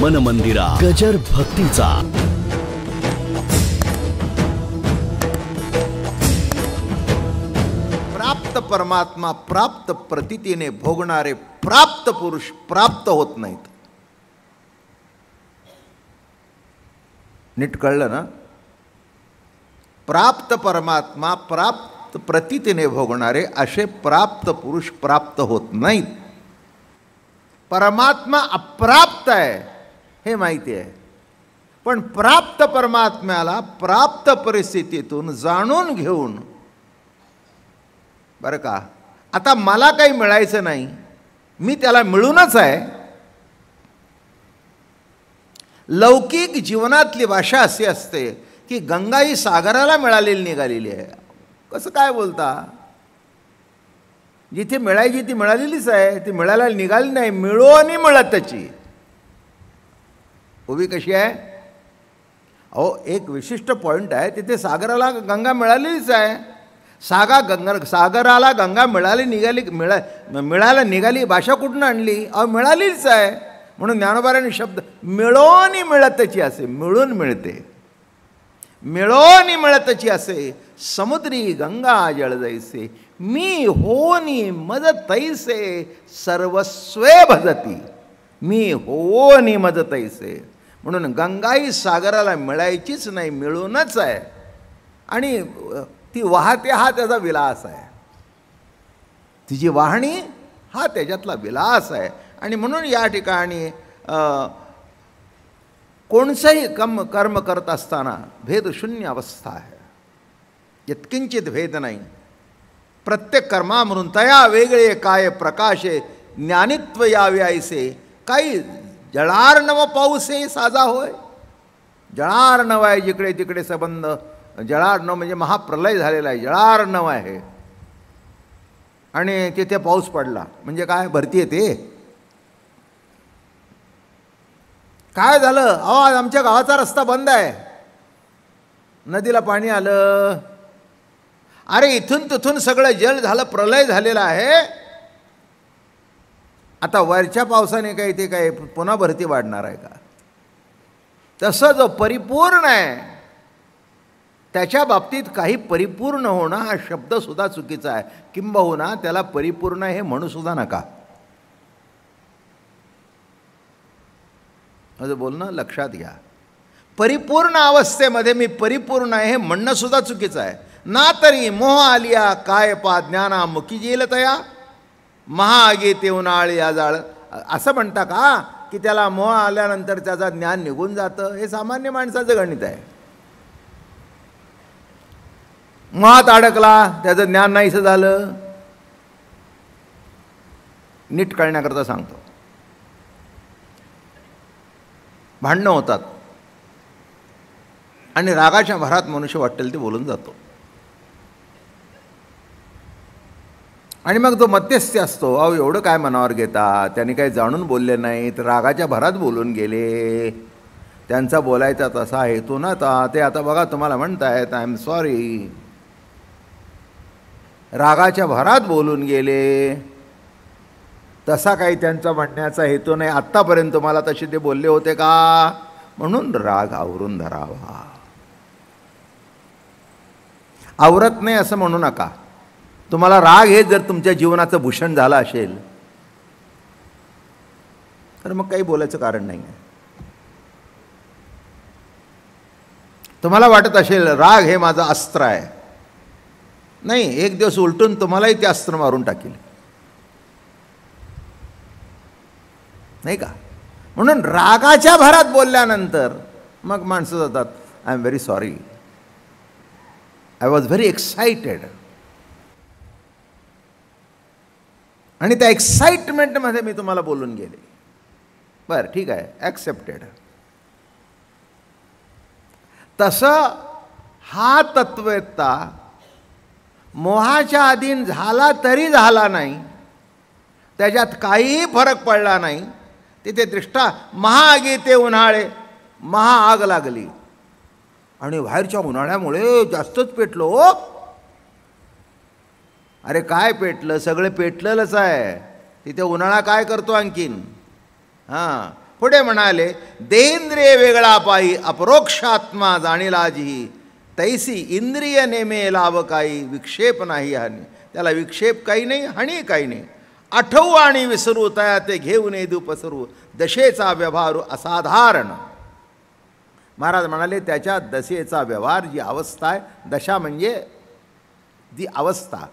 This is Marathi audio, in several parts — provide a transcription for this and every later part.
मन मंदिरा गजर भक्तीचा प्राप्त परमात्मा प्राप्त प्रतीतीने भोगणारे प्राप्त पुरुष प्राप्त होत नाहीत. नीट कळलं ना? प्राप्त परमात्मा प्राप्त प्रतीतीने भोगणारे असे प्राप्त पुरुष प्राप्त होत नाहीत. परमात्मा अप्राप्त आहे हे माहिती आहे, पण प्राप्त परमात्म्याला प्राप्त परिस्थितीतून जाणून घेऊन, बरं का, आता मला काही मिळायचं नाही, मी त्याला मिळूनच आहे. लौकिक जीवनातली भाषा अशी असते की गंगा ही सागराला मिळालेली निघालेली आहे. कसं काय बोलता? जिथे मिळायची ती मिळालेलीच आहे, ती मिळायला निघाली नाही, मिळो आणि मिळत त्याची उभी कशी आहे? अहो, एक विशिष्ट पॉईंट आहे, तिथे सागराला गंगा मिळालेलीच आहे. सागराला गंगा मिळायला निघाली भाषा कुठून आणली? अहो, मिळालीच आहे. म्हणून ज्ञानोबारांनी शब्द मिळोनी मिळतची असे, मिळून मिळते, मिळोनी मिळतची असे, समुद्री गंगा जळ जैसे, मी होनी मज तैसे, सर्वस्वे भजती, मी होनी मज तैसे. म्हणून गंगाई सागराला मिळायचीच नाही, मिळूनच आहे आणि ती वाहते हा त्याचा विलास आहे. तिची वाहणी हा त्याच्यातला विलास आहे. आणि म्हणून या ठिकाणी कोणचंही कर्म करत असताना भेदशून्य अवस्था आहे, यत्किंचित भेद नाही. प्रत्येक कर्मामधून तया वेगळे काय प्रकाशे, ज्ञानित्व यावे ऐसे, काही जळार्णव पाऊसे साजा होय. जळार्णव आहे जिकडे तिकडे संबंध, जळार्णव म्हणजे महाप्रलय झालेला आहे, जळार्णव आहे. आणि तिथे पाऊस पडला म्हणजे काय? भरती येते. काय झालं? अहो, आज आमच्या गावाचा रस्ता बंद आहे, नदीला पाणी आलं. अरे, इथून तिथून सगळं जल झालं, प्रलय झालेला आहे. आता वरच्या पावसाने काही ते काय पुन्हा भरती वाढणार आहे का? तसं जो परिपूर्ण आहे त्याच्या बाबतीत काही परिपूर्ण होणं हा शब्दसुद्धा चुकीचा आहे. किंबहुना त्याला परिपूर्ण हे म्हणूसुद्धा नका. माझं बोलणं लक्षात घ्या. परिपूर्ण अवस्थेमध्ये मी परिपूर्ण आहे हे म्हणणं सुद्धा चुकीचं आहे. ना तरी मोह आलिया काय पा ज्ञाना मुखी जेल तया, महागे ते उन्हाळी आजाळ, असं म्हणता का की त्याला मोह आल्यानंतर त्याचं ज्ञान निघून जातं? हे सामान्य माणसाचं गणित आहे. मोहात अडकला, त्याचं ज्ञान नाहीसं झालं. नीट कळण्याकरता सांगतो. भांडणं होतात आणि रागाच्या भरात मनुष्य वाटेल ते बोलून जातो. आणि मग जो मध्यस्थी असतो, अहो एवढं काय मनावर घेता, त्यांनी काही जाणून बोलले नाहीत, रागाच्या भरात बोलून गेले, त्यांचा बोलायचा तसा हेतू नव्हता, ते आता बघा तुम्हाला म्हणतायत आय एम सॉरी. रागाच्या भरात बोलून गेले, तसा काही त्यांचा म्हणण्याचा हेतू नाही. आत्तापर्यंत तुम्हाला तसे ते बोलले होते का? म्हणून राग आवरून धरावा. आवरत नाही असं म्हणू नका. तुम्हाला राग हे जर तुमच्या जीवनाचं भूषण झालं असेल तर मग काही बोलायचं कारण नाही आहे. तुम्हाला वाटत असेल राग हे माझं अस्त्र आहे, नाही, एक दिवस उलटून तुम्हालाही ते अस्त्र मारून टाकील, नाही का? म्हणून रागाच्या भरात बोलल्यानंतर मग माणसं जातात, I am very sorry, I was very excited. आणि त्या एक्साइटमेंटमध्ये मी तुम्हाला बोलून गेले. बरं, ठीक आहे, ॲक्सेप्टेड. तसं हा तत्ववेत्ता मोहाच्या अधीन झाला तरी झाला नाही, त्याच्यात काहीही फरक पडला नाही. तिथे दृष्टा महाआगी ते उन्हाळे, महाआग लागली आणि बाहेरच्या उन्हाळ्यामुळे जास्तच पेटलो. अरे काय पेटलं? सगळं पेटलेलंच आहे. तिथे उन्हाळा काय करतो आणखीन? हां, पुढे म्हणाले, देहेंद्रिय वेगळा पायी अपरोक्षात्मा जाणीला जी, तैसी इंद्रिय नेमे लाभ काही, विक्षेप नाही हानी. त्याला विक्षेप काही नाही, हानी काही नाही. आठवू आणि विसरू तया ते घेऊन येदू पसरू, दशेचा व्यवहार असाधारण. महाराज म्हणाले त्याच्या दशेचा व्यवहार, जी अवस्था आहे, दशा म्हणजे जी अवस्था,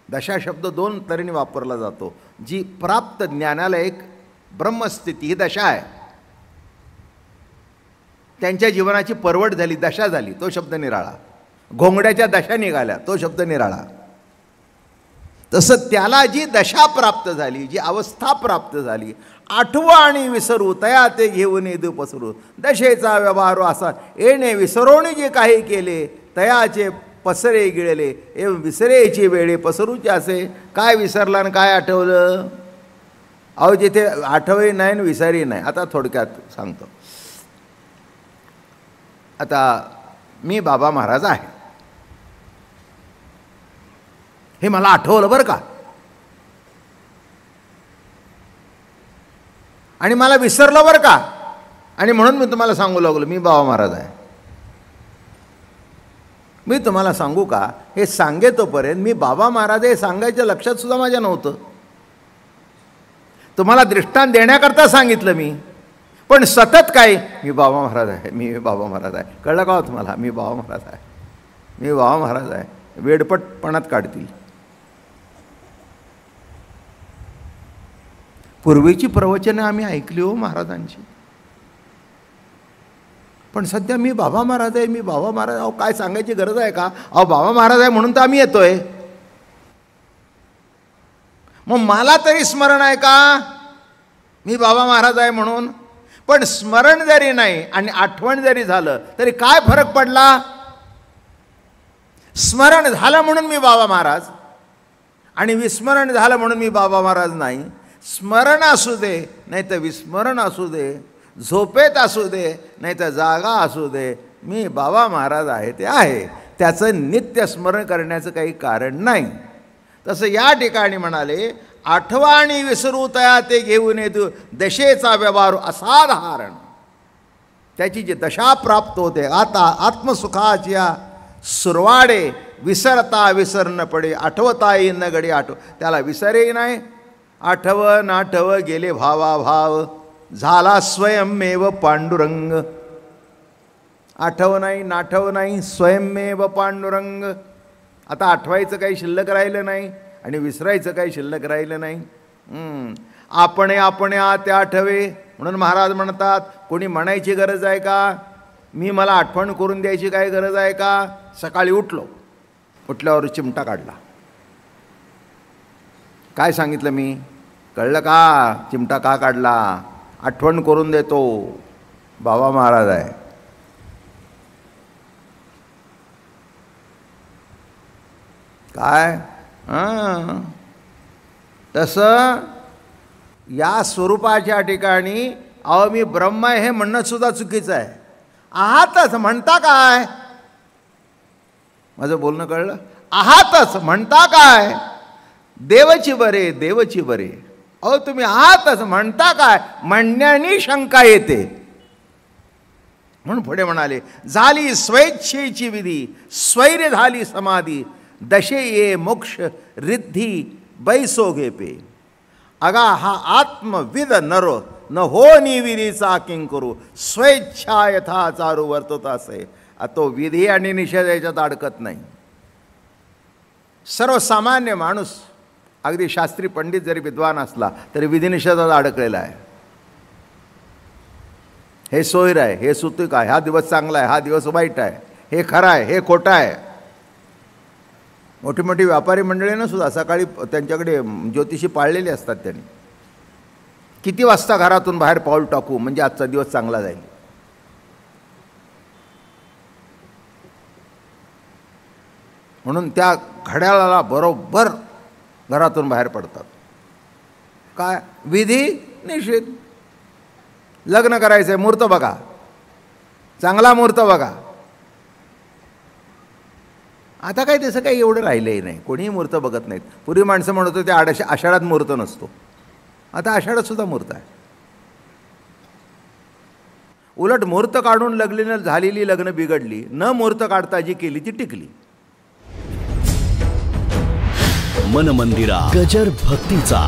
दशा शब्द दोन तऱ्हेने वापरला जातो. जी प्राप्त ज्ञानाला एक ब्रह्मस्थिती ही दशा आहे. त्यांच्या जीवनाची परवड झाली, दशा झाली, तो शब्द निराळा. घोंगड्याच्या दशा निघाल्या, तो शब्द निराळा. तसं त्याला जी दशा प्राप्त झाली, जी अवस्था प्राप्त झाली, आठवू आणि विसरू तया ते घेऊन येदू पसरू, दशेचा व्यवहार असा. येणे विसरोणी जे काही केले, तयाचे पसरे गिळले, एवं विसरेची वेळे पसरूचे असे. काय विसरला आणि काय आठवलं? अहो जिथे आठवही नाही आणि विसरही नाही. आता थोडक्यात सांगतो. आता मी बाबा महाराज आहे हे मला आठवलं बरं का, आणि मला विसरलं बरं का, आणि म्हणून मी तुम्हाला सांगू लागलो मी बाबा महाराज आहे. मी तुम्हाला सांगू का, हे सांगेतोपर्यंत मी बाबा महाराज हे सांगायच्या लक्षात सुद्धा माझ्या नव्हतं. तुम्हाला दृष्टांत देण्याकरता सांगितलं मी, पण सतत काय, मी बाबा महाराज आहे, मी बाबा महाराज आहे. कळलं का तुम्हाला? मी बाबा महाराज आहे, मी बाबा महाराज आहे. वेडपटपणात काढतील. पूर्वीची प्रवचने आम्ही ऐकली हो महाराजांची, पण सध्या मी बाबा महाराज आहे, मी बाबा महाराज. अहो काय सांगायची गरज आहे का? अहो बाबा महाराज आहे म्हणून तर आम्ही येतोय. मग मला तरी स्मरण आहे का मी बाबा महाराज आहे म्हणून? पण स्मरण जरी नाही आणि आठवण जरी झालं तरी काय फरक पडला? स्मरण झालं म्हणून मी बाबा महाराज, आणि विस्मरण झालं म्हणून मी बाबा महाराज नाही. स्मरण असू दे नाही तर विस्मरण असू दे, झोपेत असू दे नाही तर जागा असू दे, मी बाबा महाराज आहे ते आहे. त्याचं नित्य स्मरण करण्याचं काही कारण नाही. तसं या ठिकाणी म्हणाले, आठवा आणि विसरू तया ते घेऊन येतो, दशेचा व्यवहार असाधारण. त्याची जी दशा प्राप्त होते, आता आत्मसुखाच्या सुरवाडे, विसरता विसरण पडे, आठवता येईन गडी आठव. त्याला विसरेही नाही, आठव नाठव गेले भावाभाव, झाला स्वयंमेव पांडुरंग. आठव नाही नाठव नाही, स्वयंमेव पांडुरंग. आता आठवायचं काही शिल्लक राहिलं नाही आणि विसरायचं काही शिल्लक राहिलं नाही. आपणे ते आठवे म्हणून महाराज म्हणतात. कोणी म्हणायची गरज आहे का? मी मला आठवण करून द्यायची काय गरज आहे का? सकाळी उठल्यावर चिमटा काढला. काय सांगितलं मी? कळलं का? चिमटा का काढला? आठवण करून देतो बाबा महाराज आहे. काय तसं या स्वरूपाच्या ठिकाणी अहो मी ब्रह्म आहे हे म्हणणं सुद्धा चुकीचं आहे. आहातच म्हणता काय? माझं बोलणं कळलं? आहातच म्हणता काय? देवची बरे देवची बरे. अहो तुम्ही आहातच म्हणता काय? म्हणण्याने शंका येते. म्हणून पुढे म्हणाले, झाली स्वेच्छेची विधी, स्वैर्य झाली समाधी, दशे ये मोक्ष रिद्धी बैसो घेपे. अगा हा आत्मविद नरो न हो निविधीचा किंग करू, स्वेच्छा यथा चारू वर्तत असे. तो विधी आणि निषेध याच्यात अडकत नाही. सर्वसामान्य माणूस, अगदी शास्त्री पंडित जरी विद्वान असला तरी विधिनिषेधात अडकलेला आहे. हे सोयर आहे, हे सुतूक आहे, हा दिवस चांगला आहे, हा दिवस वाईट आहे, हे खरं आहे, हे खोटं आहे. मोठी मोठी व्यापारी मंडळीनं सुद्धा सकाळी त्यांच्याकडे ज्योतिषी पाळलेले असतात. त्यांनी किती वाजता घरातून बाहेर पाऊल टाकू म्हणजे आजचा दिवस चांगला जाईल. म्हणून त्या घड्याळाला बरोबर घरातून बाहेर पडतात. काय? विधी निषेध. लग्न करायचं आहे, मुहूर्त बघा, चांगला मुहूर्त बघा. आता काय तसं काही एवढं राहिलंही नाही, कोणीही मुहूर्त बघत नाहीत. पूर्वी माणसं म्हणत होते आषाढात मुहूर्त नसतो, आता आषाढात सुद्धा मुहूर्त आहे. उलट मुहूर्त काढून लग्न झालेली लग्न बिघडली, न मुहूर्त काढता जी केली ती टिकली. मन मंदिरा गजर भक्तीचा.